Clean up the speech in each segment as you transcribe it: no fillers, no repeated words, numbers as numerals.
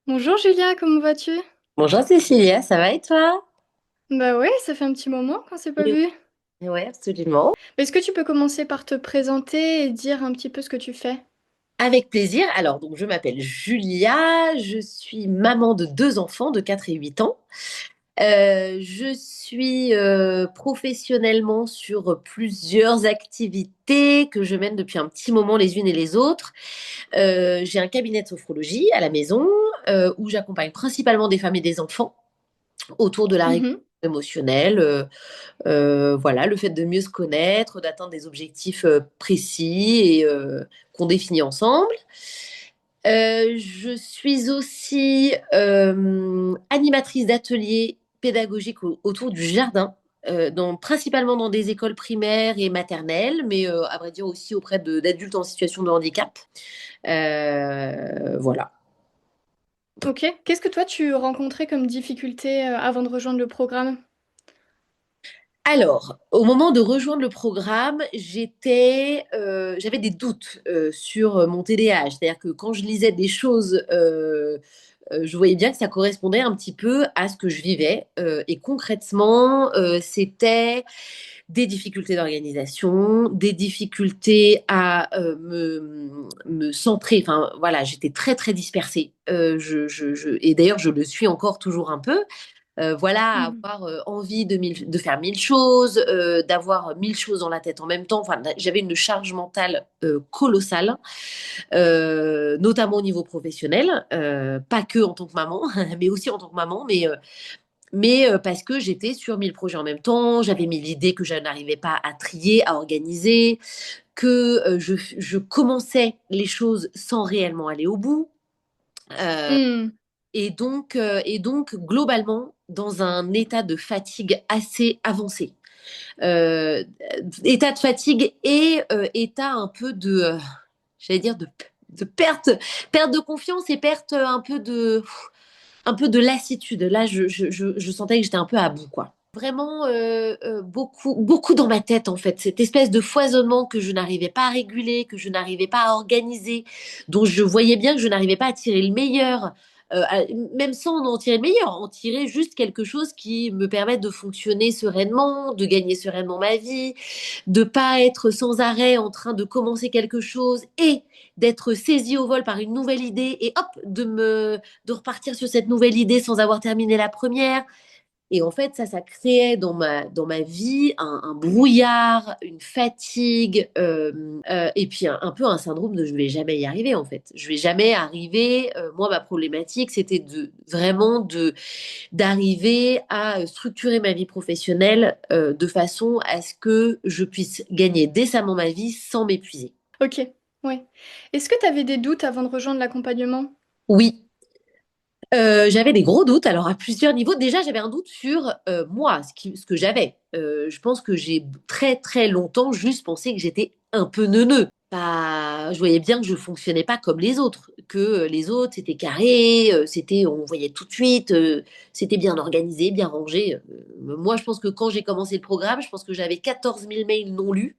Bonjour Julia, comment vas-tu? Bonjour Cécilia, ça va et toi? Bah ouais, ça fait un petit moment qu'on s'est pas Oui, vu. ouais, absolument. Est-ce que tu peux commencer par te présenter et dire un petit peu ce que tu fais? Avec plaisir. Alors, donc, je m'appelle Julia, je suis maman de deux enfants de 4 et 8 ans. Je suis professionnellement sur plusieurs activités que je mène depuis un petit moment les unes et les autres. J'ai un cabinet de sophrologie à la maison où j'accompagne principalement des femmes et des enfants autour de la régulation Mhm. émotionnelle. Voilà, le fait de mieux se connaître, d'atteindre des objectifs précis et qu'on définit ensemble. Je suis aussi animatrice d'ateliers pédagogiques autour du jardin, principalement dans des écoles primaires et maternelles, mais à vrai dire aussi auprès d'adultes en situation de handicap. Voilà. Ok. Qu'est-ce que toi tu rencontrais comme difficulté avant de rejoindre le programme? Alors, au moment de rejoindre le programme, j'avais des doutes sur mon TDAH. C'est-à-dire que quand je lisais des choses, je voyais bien que ça correspondait un petit peu à ce que je vivais. Et concrètement, c'était des difficultés d'organisation, des difficultés à me centrer. Enfin, voilà, j'étais très, très dispersée. Et d'ailleurs, je le suis encore toujours un peu. Voilà, Mhm. avoir envie de faire mille choses, d'avoir mille choses dans la tête en même temps. Enfin, j'avais une charge mentale colossale, notamment au niveau professionnel, pas que en tant que maman, mais aussi en tant que maman, mais parce que j'étais sur mille projets en même temps, j'avais mille idées que je n'arrivais pas à trier, à organiser, que je commençais les choses sans réellement aller au bout. Euh, Hmm. et donc, globalement, dans un état de fatigue assez avancé. Euh, État de fatigue et état un peu j'allais dire, de perte de confiance et perte un peu de lassitude. Là, je sentais que j'étais un peu à bout, quoi. Vraiment beaucoup, beaucoup dans ma tête, en fait. Cette espèce de foisonnement que je n'arrivais pas à réguler, que je n'arrivais pas à organiser, dont je voyais bien que je n'arrivais pas à tirer le meilleur. Même sans en tirer le meilleur, en tirer juste quelque chose qui me permette de fonctionner sereinement, de gagner sereinement ma vie, de pas être sans arrêt en train de commencer quelque chose et d'être saisi au vol par une nouvelle idée et hop, de repartir sur cette nouvelle idée sans avoir terminé la première. Et en fait, ça créait dans ma vie un brouillard, une fatigue, et puis un peu un syndrome de je vais jamais y arriver en fait. Je vais jamais arriver. Moi, ma problématique, c'était d'arriver à structurer ma vie professionnelle de façon à ce que je puisse gagner décemment ma vie sans m'épuiser. Ok. Ouais. Est-ce que tu avais des doutes avant de rejoindre l'accompagnement? Oui, j'avais des gros doutes, alors à plusieurs niveaux. Déjà, j'avais un doute sur moi, ce que j'avais. Je pense que j'ai très très longtemps juste pensé que j'étais un peu neuneu. Pas, je voyais bien que je fonctionnais pas comme les autres, que les autres c'était carré, on voyait tout de suite, c'était bien organisé, bien rangé. Moi, je pense que quand j'ai commencé le programme, je pense que j'avais 14 000 mails non lus.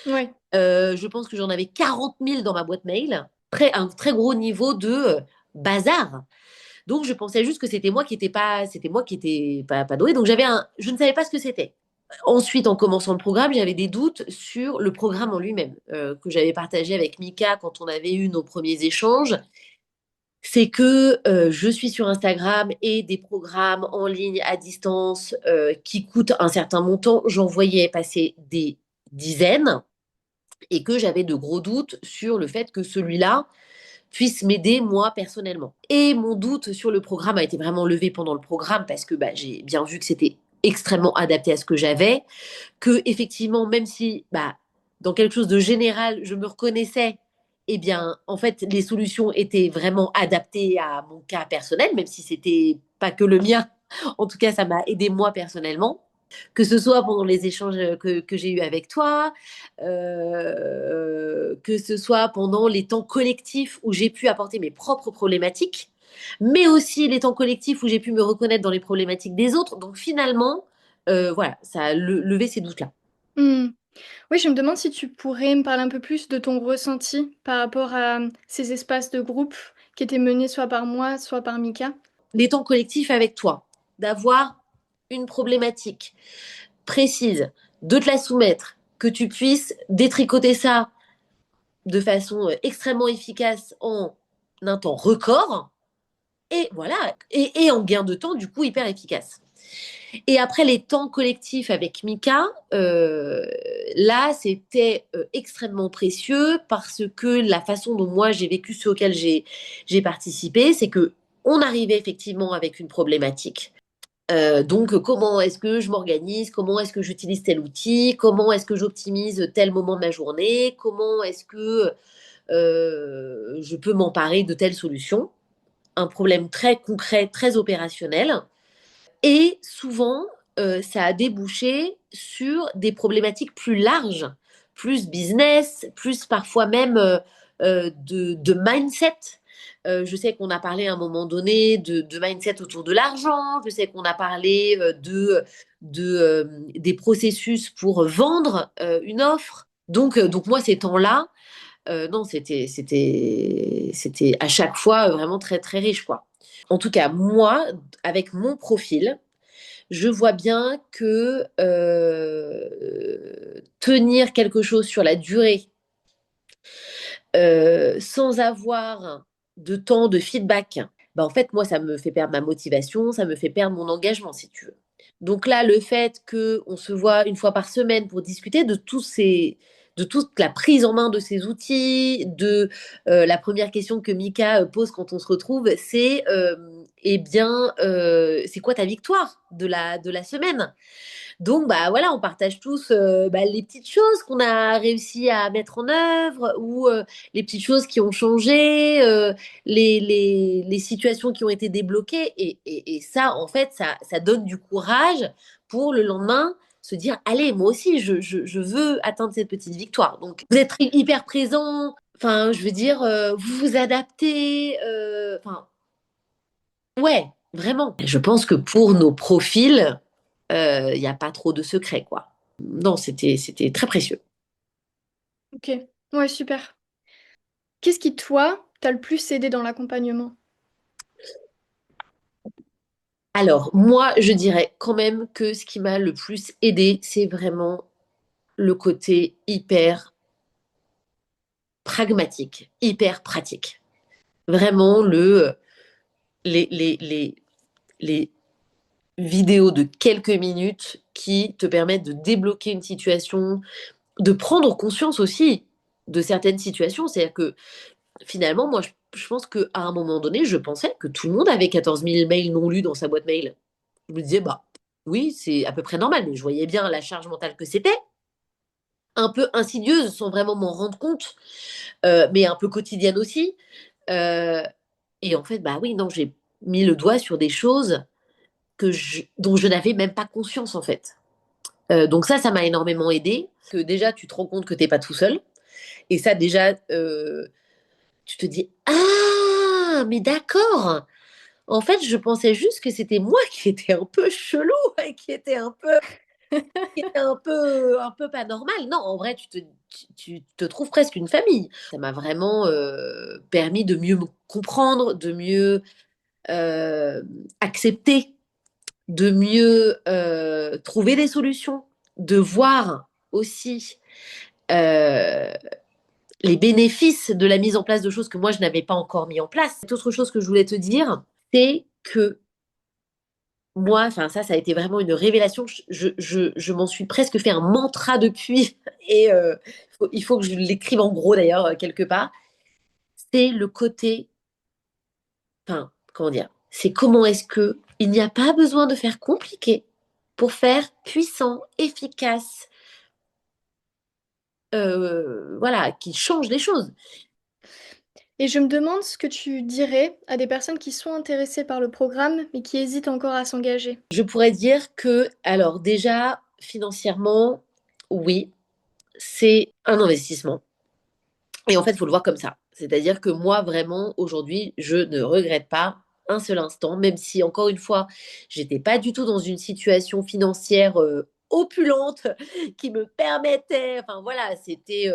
Ouais. Je pense que j'en avais 40 000 dans ma boîte mail. Un très gros niveau de bazar. Donc, je pensais juste que c'était moi qui étais pas douée. Donc, je ne savais pas ce que c'était. Ensuite, en commençant le programme, j'avais des doutes sur le programme en lui-même, que j'avais partagé avec Mika quand on avait eu nos premiers échanges. C'est que je suis sur Instagram et des programmes en ligne à distance qui coûtent un certain montant, j'en voyais passer des dizaines et que j'avais de gros doutes sur le fait que celui-là puisse m'aider moi personnellement. Et mon doute sur le programme a été vraiment levé pendant le programme parce que bah, j'ai bien vu que c'était extrêmement adapté à ce que j'avais, que effectivement, même si bah, dans quelque chose de général, je me reconnaissais, eh bien, en fait, les solutions étaient vraiment adaptées à mon cas personnel, même si c'était pas que le mien. En tout cas, ça m'a aidé moi personnellement, que ce soit pendant les échanges que j'ai eus avec toi, que ce soit pendant les temps collectifs où j'ai pu apporter mes propres problématiques, mais aussi les temps collectifs où j'ai pu me reconnaître dans les problématiques des autres. Donc finalement, voilà, ça a levé ces doutes-là. Hmm. Oui, je me demande si tu pourrais me parler un peu plus de ton ressenti par rapport à ces espaces de groupe qui étaient menées soit par moi, soit par Mika? Les temps collectifs avec toi, d'avoir une problématique précise, de te la soumettre, que tu puisses détricoter ça de façon extrêmement efficace en un temps record, et voilà, et en gain de temps, du coup, hyper efficace. Et après les temps collectifs avec Mika, là, c'était extrêmement précieux parce que la façon dont moi j'ai vécu ceux auxquels j'ai participé, c'est que on arrivait effectivement avec une problématique. Donc, comment est-ce que je m'organise? Comment est-ce que j'utilise tel outil? Comment est-ce que j'optimise tel moment de ma journée? Comment est-ce que je peux m'emparer de telle solution? Un problème très concret, très opérationnel. Et souvent, ça a débouché sur des problématiques plus larges, plus business, plus parfois même de mindset. Je sais qu'on a parlé à un moment donné de mindset autour de l'argent. Je sais qu'on a parlé des processus pour vendre une offre. Donc moi, ces temps-là, non, c'était à chaque fois vraiment très, très riche, quoi. En tout cas, moi, avec mon profil, je vois bien que tenir quelque chose sur la durée sans avoir de temps de feedback, bah en fait, moi, ça me fait perdre ma motivation, ça me fait perdre mon engagement, si tu veux. Donc là, le fait qu'on se voit une fois par semaine pour discuter de toute la prise en main de ces outils, de la première question que Mika pose quand on se retrouve, c'est eh bien, c'est quoi ta victoire de la semaine? Donc, bah voilà, on partage tous bah, les petites choses qu'on a réussi à mettre en œuvre ou les petites choses qui ont changé, les situations qui ont été débloquées. Et ça, en fait, ça donne du courage pour le lendemain se dire, allez, moi aussi, je veux atteindre cette petite victoire. Donc, vous êtes hyper présent. Enfin, je veux dire, vous vous adaptez. Enfin, ouais, vraiment. Je pense que pour nos profils, il n'y a pas trop de secrets, quoi. Non, c'était très précieux. Ok, ouais, super. Qu'est-ce qui, toi, t'a le plus aidé dans l'accompagnement? Alors, moi, je dirais quand même que ce qui m'a le plus aidé, c'est vraiment le côté hyper pragmatique, hyper pratique. Vraiment, les les vidéos de quelques minutes qui te permettent de débloquer une situation, de prendre conscience aussi de certaines situations. C'est-à-dire que finalement, moi, je pense qu'à un moment donné, je pensais que tout le monde avait 14 000 mails non lus dans sa boîte mail. Je me disais, bah oui, c'est à peu près normal, mais je voyais bien la charge mentale que c'était, un peu insidieuse sans vraiment m'en rendre compte, mais un peu quotidienne aussi. Euh, et en fait, bah oui, non, j'ai mis le doigt sur des choses dont je n'avais même pas conscience, en fait. Donc ça m'a énormément aidé. Que déjà, tu te rends compte que t'es pas tout seul. Et ça, déjà, tu te dis, ah, mais d'accord. En fait, je pensais juste que c'était moi qui étais un peu chelou et qui était un peu pas normal. Non, en vrai, tu te trouves presque une famille. Ça m'a vraiment permis de mieux me comprendre, de mieux euh, accepter, de mieux trouver des solutions, de voir aussi euh, les bénéfices de la mise en place de choses que moi, je n'avais pas encore mis en place. Cette autre chose que je voulais te dire, c'est que moi, enfin ça a été vraiment une révélation. Je m'en suis presque fait un mantra depuis, et il faut que je l'écrive en gros d'ailleurs quelque part. C'est le côté, enfin comment dire, c'est comment est-ce que il n'y a pas besoin de faire compliqué pour faire puissant, efficace, voilà, qui change les choses. Et je me demande ce que tu dirais à des personnes qui sont intéressées par le programme, mais qui hésitent encore à s'engager. Je pourrais dire que, alors déjà, financièrement, oui, c'est un investissement. Et en fait, il faut le voir comme ça. C'est-à-dire que moi, vraiment, aujourd'hui, je ne regrette pas un seul instant, même si, encore une fois, j'étais pas du tout dans une situation financière opulente qui me permettait, enfin voilà, c'était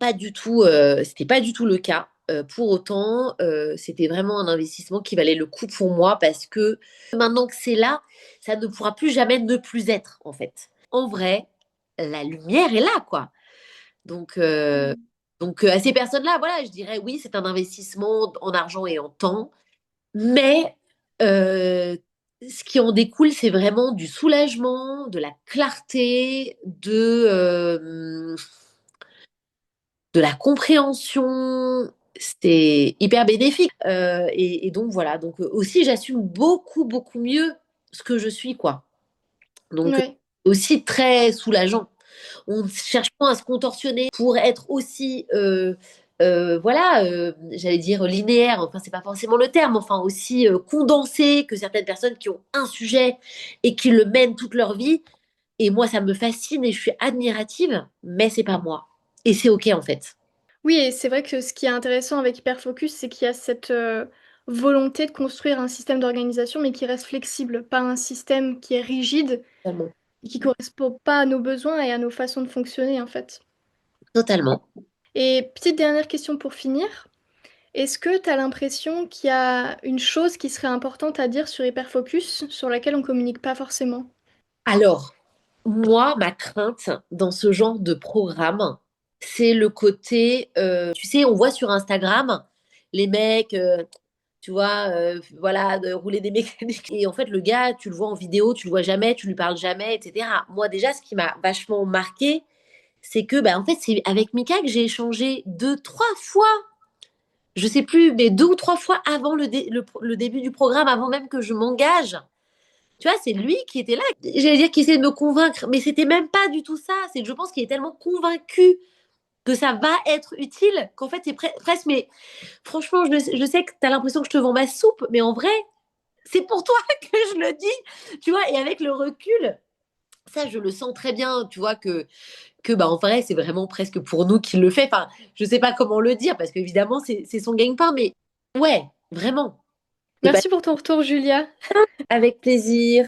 pas du tout le cas. Pour autant, c'était vraiment un investissement qui valait le coup pour moi parce que maintenant que c'est là, ça ne pourra plus jamais ne plus être, en fait. En vrai, la lumière est là, quoi. Donc, euh, Mmh. donc, à ces personnes-là, voilà, je dirais oui, c'est un investissement en argent et en temps, mais euh, ce qui en découle, c'est vraiment du soulagement, de la clarté, de la compréhension. C'est hyper bénéfique. Et donc voilà, donc aussi j'assume beaucoup, beaucoup mieux ce que je suis, quoi. Donc Ouais. aussi très soulageant. On ne cherche pas à se contorsionner pour être aussi, voilà, j'allais dire linéaire, enfin c'est pas forcément le terme, enfin aussi condensé que certaines personnes qui ont un sujet et qui le mènent toute leur vie. Et moi, ça me fascine et je suis admirative, mais c'est pas moi. Et c'est OK en fait. Oui et c'est vrai que ce qui est intéressant avec Hyperfocus, c'est qu'il y a cette, volonté de construire un système d'organisation, mais qui reste flexible, pas un système qui est rigide Totalement. et qui correspond pas à nos besoins et à nos façons de fonctionner, en fait. Totalement. Et petite dernière question pour finir, est-ce que tu as l'impression qu'il y a une chose qui serait importante à dire sur Hyperfocus, sur laquelle on communique pas forcément? Alors, moi, ma crainte dans ce genre de programme, c'est le côté, tu sais, on voit sur Instagram les mecs, tu vois, voilà, de rouler des mécaniques. Et en fait, le gars, tu le vois en vidéo, tu le vois jamais, tu lui parles jamais, etc. Moi, déjà, ce qui m'a vachement marqué, c'est que, bah, en fait, c'est avec Mika que j'ai échangé deux, trois fois, je sais plus, mais deux ou trois fois avant le début du programme, avant même que je m'engage. Tu vois, c'est lui qui était là. J'allais dire qu'il essayait de me convaincre, mais c'était même pas du tout ça. C'est que je pense qu'il est tellement convaincu que ça va être utile qu'en fait, c'est presque. Mais franchement, je sais que tu as l'impression que je te vends ma soupe, mais en vrai, c'est pour toi que je le dis. Tu vois, et avec le recul, ça, je le sens très bien. Tu vois, que bah, en vrai, c'est vraiment presque pour nous qu'il le fait. Enfin, je sais pas comment le dire, parce qu'évidemment, c'est son gagne-pain, mais ouais, vraiment. C'est pas Merci pour ton retour, Julia. avec plaisir.